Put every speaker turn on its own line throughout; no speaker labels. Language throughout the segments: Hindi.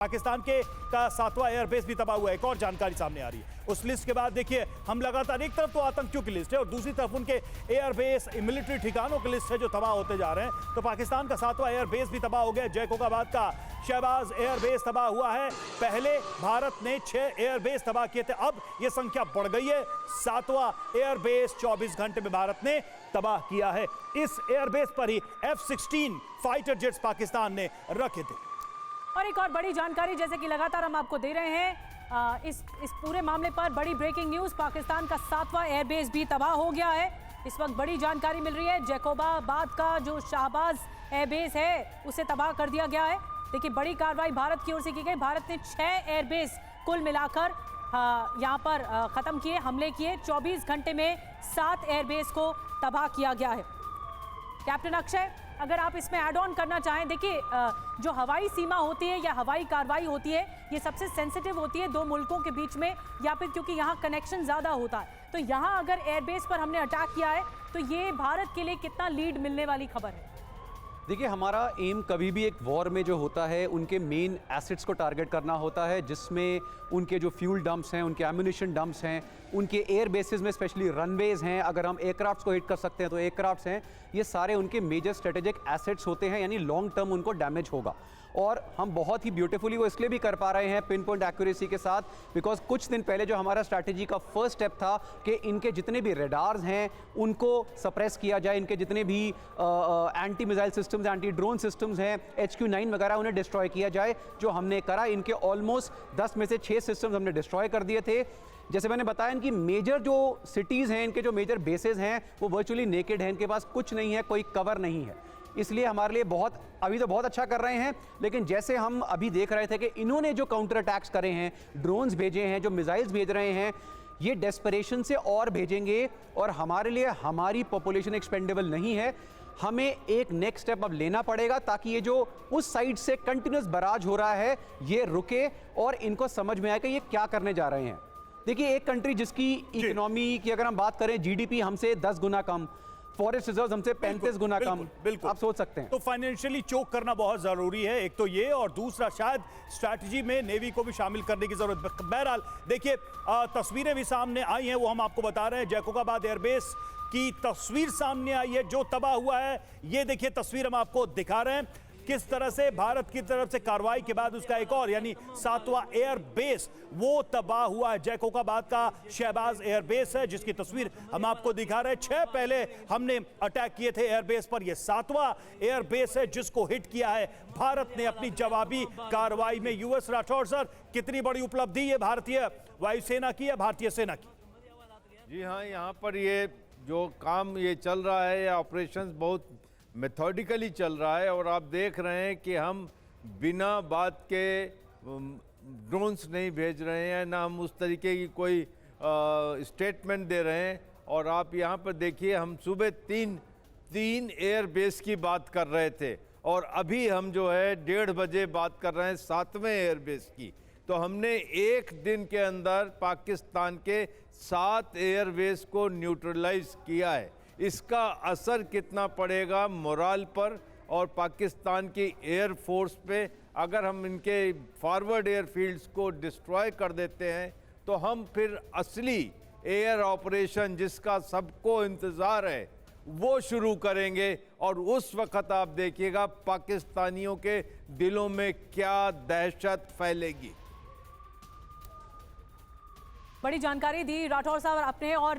पाकिस्तान के का 7वां एयरबेस भी तबाह हुआ है। एक और जानकारी सामने आ रही है उस लिस्ट के बाद। देखिए, हम लगातार एक तरफ तो आतंकियों की लिस्ट है और दूसरी तरफ उनके एयरबेस मिलिट्री ठिकानों की लिस्ट है जो तबाह होते जा रहे हैं। तो पाकिस्तान का 7वां एयरबेस भी तबाह हो गया। जैकोबाबाद का शहबाज एयरबेस तबाह हुआ है। पहले भारत ने 6 एयरबेस तबाह किए थे, अब यह संख्या बढ़ गई है। 7वां एयरबेस 24 घंटे में भारत ने तबाह किया है। इस एयरबेस पर ही F-16 फाइटर जेट्स पाकिस्तान ने रखे थे।
और एक और बड़ी जानकारी, जैसे कि लगातार हम आपको दे रहे हैं, इस पूरे मामले पर बड़ी ब्रेकिंग न्यूज, पाकिस्तान का 7वां एयरबेस भी तबाह हो गया है। इस वक्त बड़ी जानकारी मिल रही है, जैकोबाबाद का जो शहबाज एयरबेस है उसे तबाह कर दिया गया है। देखिए, बड़ी कार्रवाई भारत की ओर से की गई। भारत ने 6 एयरबेस कुल मिलाकर यहाँ पर खत्म किए, हमले किए। 24 घंटे में 7 एयरबेस को तबाह किया गया है। कैप्टन अक्षय, अगर आप इसमें ऐड ऑन करना चाहें। देखिए, जो हवाई सीमा होती है या हवाई कार्रवाई होती है, ये सबसे सेंसिटिव होती है दो मुल्कों के बीच में, या फिर क्योंकि यहाँ कनेक्शन ज़्यादा होता है। तो यहाँ अगर एयरबेस पर हमने अटैक किया है तो ये भारत के लिए कितना लीड मिलने वाली खबर है?
देखिए, हमारा एम कभी भी एक वॉर में जो होता है उनके मेन एसेट्स को टारगेट करना होता है, जिसमें उनके जो फ्यूल डंप्स हैं, उनके एम्यूनिशन डंप्स हैं, उनके एयर बेसिस में स्पेशली रनवेज हैं, अगर हम एयरक्राफ्ट्स को हिट कर सकते हैं तो एयरक्राफ्ट्स हैं, ये सारे उनके मेजर स्ट्रेटेजिक एसेट्स होते हैं, यानी लॉन्ग टर्म उनको डैमेज होगा। और हम बहुत ही ब्यूटीफुली वो इसलिए भी कर पा रहे हैं पिन पॉइंट एक्यूरेसी के साथ, बिकॉज कुछ दिन पहले जो हमारा स्ट्रैटेजी का फर्स्ट स्टेप था कि इनके जितने भी रेडार्स हैं उनको सप्रेस किया जाए, इनके जितने भी anti missile systems, anti drone systems हैं, HQ-9 वगैरह, उन्हें डिस्ट्रॉय किया जाए, जो हमने करा। इनके ऑलमोस्ट 10 में से 6 सिस्टम्स हमने डिस्ट्रॉय कर दिए थे। जैसे मैंने बताया, इनकी मेजर जो सिटीज़ हैं, इनके जो मेजर बेसेस हैं, वो वर्चुअली नेकेड हैं, इनके पास कुछ नहीं है, कोई कवर नहीं है। इसलिए हमारे लिए अभी तो बहुत अच्छा कर रहे हैं, लेकिन जैसे हम अभी देख रहे थे कि इन्होंने जो काउंटर अटैक्स करे हैं, ड्रोन्स भेजे हैं, जो मिसाइल्स भेज रहे हैं, ये डेस्परेशन से और भेजेंगे। और हमारे लिए हमारी पॉपुलेशन एक्सपेंडेबल नहीं है, हमें एक नेक्स्ट स्टेप अब लेना पड़ेगा ताकि ये जो उस साइड से कंटिन्यूस बराज हो रहा है ये रुके और इनको समझ में आए कि ये क्या करने जा रहे हैं। देखिए, एक कंट्री जिसकी इकोनॉमी की अगर हम बात करें, GDP हमसे 10 गुना कम, फॉरेस्ट रिजर्व हमसे 35 गुना कम, बिल्कुल आप सोच सकते हैं।
तो फाइनेंशियली चोक करना बहुत जरूरी है, एक तो ये, और दूसरा शायद स्ट्रैटेजी में नेवी को भी शामिल करने की जरूरत है। बहरहाल देखिए, तस्वीरें भी सामने आई हैं, वो हम आपको बता रहे हैं। जैकोबाबाद एयरबेस की तस्वीर सामने आई है जो तबाह हुआ है। ये देखिए तस्वीर हम आपको दिखा रहे हैं, किस तरह से भारत की तरफ से कार्रवाई के बाद उसका एक और यानी 7वां एयरबेस वो तबाह हुआ है। जैकोबाबाद का शहबाज एयरबेस है जिसकी तस्वीर हम आपको दिखा रहे हैं। 6 पहले हमने अटैक किए थे एयरबेस पर, यह 7वां एयरबेस है जिसको हिट किया है भारत ने अपनी जवाबी कार्रवाई में। यूएस राठौर सर, कितनी बड़ी उपलब्धि है भारतीय वायुसेना की या भारतीय सेना की?
जी हाँ, यहाँ पर ये जो काम ये चल रहा है, ऑपरेशंस बहुत मेथोडिकली चल रहा है। और आप देख रहे हैं कि हम बिना बात के ड्रोन्स नहीं भेज रहे हैं, ना हम उस तरीके की कोई स्टेटमेंट दे रहे हैं। और आप यहाँ पर देखिए, हम सुबह तीन एयर बेस की बात कर रहे थे और अभी हम जो है 1:30 बजे बात कर रहे हैं 7वें एयर बेस की। तो हमने एक दिन के अंदर पाकिस्तान के 7 एयरबेस को न्यूट्रलाइज किया है। इसका असर कितना पड़ेगा मोराल पर और पाकिस्तान की एयर फोर्स पे, अगर हम इनके फॉरवर्ड एयरफील्ड्स को डिस्ट्रॉय कर देते हैं तो हम फिर असली एयर ऑपरेशन जिसका सबको इंतज़ार है वो शुरू करेंगे। और उस वक्त आप देखिएगा पाकिस्तानियों के दिलों में क्या दहशत फैलेगी।
बड़ी जानकारी दी राठौर साहब आपने। और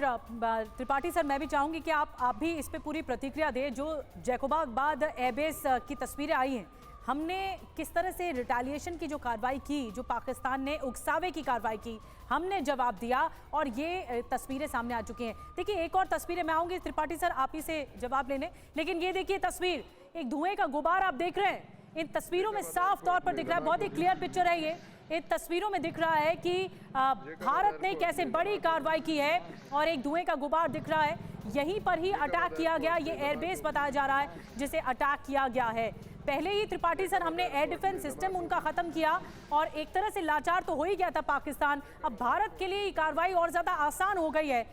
त्रिपाठी सर, मैं भी चाहूंगी कि आप भी इस पे पूरी प्रतिक्रिया दें। जो जैकोबाबाद एयरबेस की तस्वीरें आई हैं, हमने किस तरह से रिटेलिएशन की जो कार्रवाई की, जो पाकिस्तान ने उकसावे की कार्रवाई की, हमने जवाब दिया और ये तस्वीरें सामने आ चुकी हैं। देखिए, एक और तस्वीरें मैं आऊँगी त्रिपाठी सर आप ही से जवाब लेने, लेकिन ये देखिए तस्वीर, एक धुएं का गुबार आप देख रहे हैं। इन तस्वीरों में साफ तौर पर दिख रहा है, बहुत ही क्लियर पिक्चर है ये। इन तस्वीरों में दिख रहा है कि भारत ने कैसे बड़ी कार्रवाई की है और एक धुएं का गुबार दिख रहा है। यहीं पर ही अटैक किया गया, ये एयरबेस बताया जा रहा है जिसे अटैक किया गया है। पहले ही त्रिपाठी सर हमने एयर डिफेंस सिस्टम उनका खत्म किया और एक तरह से लाचार तो हो ही गया था पाकिस्तान। अब भारत के लिए कार्रवाई और ज्यादा आसान हो गई है।